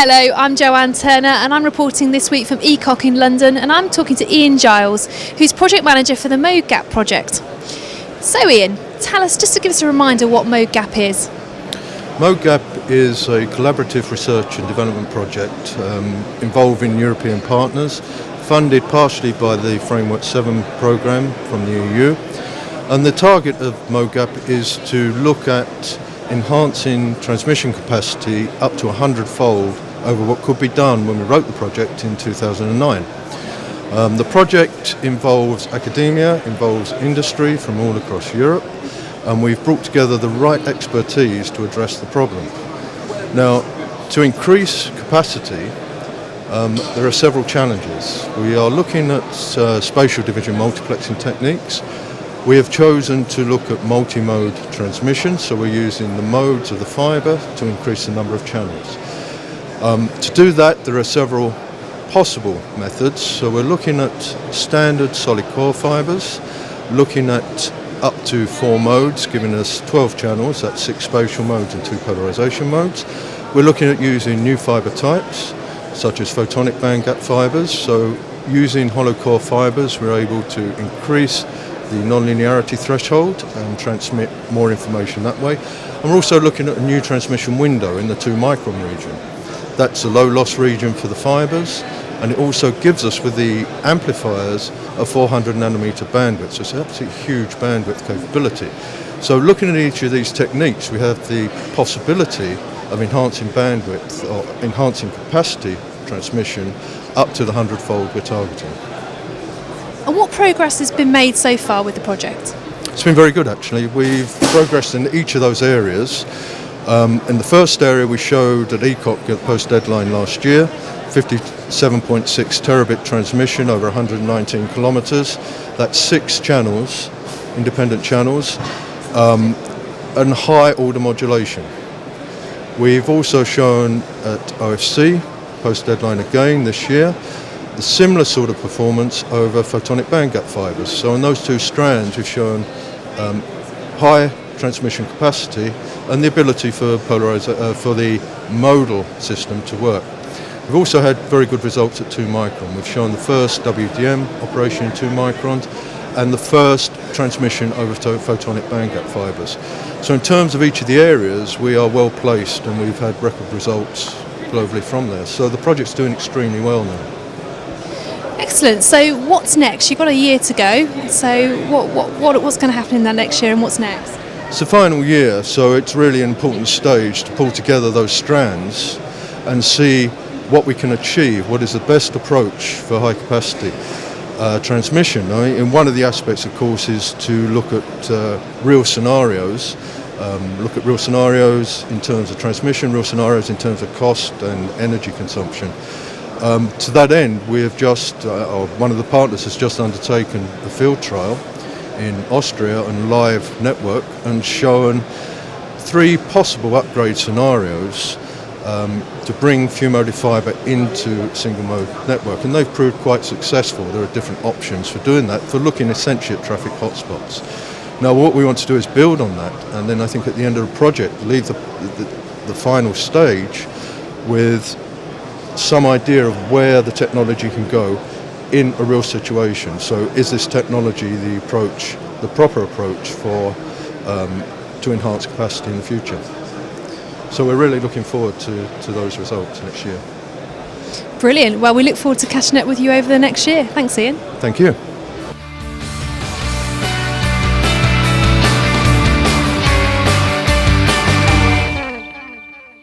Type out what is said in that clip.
Hello, I'm Joanne Turner and I'm reporting this week from ECOC in London, and I'm talking to Ian Giles, who's project manager for the Modegap project. So Ian, tell us, just to give us a reminder, what Modegap is. Modegap is a collaborative research and development project involving European partners, funded partially by the Framework 7 programme from the EU. And the target of Modegap is to look at enhancing transmission capacity up to 100-fold over what could be done when we wrote the project in 2009. The project involves academia, involves industry from all across Europe, and we've brought together the right expertise to address the problem. Now, to increase capacity, there are several challenges. We are looking at spatial division multiplexing techniques. We have chosen to look at multi-mode transmission, so we're using the modes of the fibre to increase the number of channels. To do that, there are several possible methods. So we're looking at standard solid core fibres, looking at up to 4 modes, giving us 12 channels, that's 6 spatial modes and 2 polarisation modes. We're looking at using new fibre types, such as photonic bandgap fibres. So using hollow core fibres, we're able to increase the non-linearity threshold and transmit more information that way. And we're also looking at a new transmission window in the 2 micron region. That's a low loss region for the fibres, and it also gives us, with the amplifiers, a 400 nanometer bandwidth. So it's absolutely huge bandwidth capability. So looking at each of these techniques, we have the possibility of enhancing bandwidth or enhancing capacity transmission up to the 100-fold we're targeting. And what progress has been made so far with the project? It's been very good, actually. We've progressed in each of those areas. In the first area, we showed at ECOC at post-deadline last year, 57.6 terabit transmission over 119 kilometres. That's 6 channels, independent channels, and high order modulation. We've also shown at OFC, post-deadline again this year, the similar sort of performance over photonic bandgap fibres. So on those 2 strands, we've shown high transmission capacity and the ability for the modal system to work. We've also had very good results at 2 micron. We've shown the first WDM operation in 2 microns and the first transmission over photonic bandgap fibres. So in terms of each of the areas, we are well placed and we've had record results globally from there. So the project's doing extremely well now. Excellent. So what's next? You've got a year to go. So what's going to happen in that next year, and what's next? It's the final year, so it's really an important stage to pull together those strands and see what we can achieve, what is the best approach for high capacity transmission. And one of the aspects, of course, is to look at real scenarios, in terms of transmission, real scenarios in terms of cost and energy consumption. To that end, we have one of the partners has just undertaken a field trial in Austria on live network and shown 3 possible upgrade scenarios to bring few mode fibre into single mode network, and they've proved quite successful. There are different options for doing that, for looking essentially at traffic hotspots. Now what we want to do is build on that, and then I think at the end of the project leave the final stage with some idea of where the technology can go in a real situation. So is this technology the proper approach to enhance capacity in the future? So we're really looking forward to those results next year. Brilliant. Well, we look forward to catching up with you over the next year. Thanks, Ian. Thank you.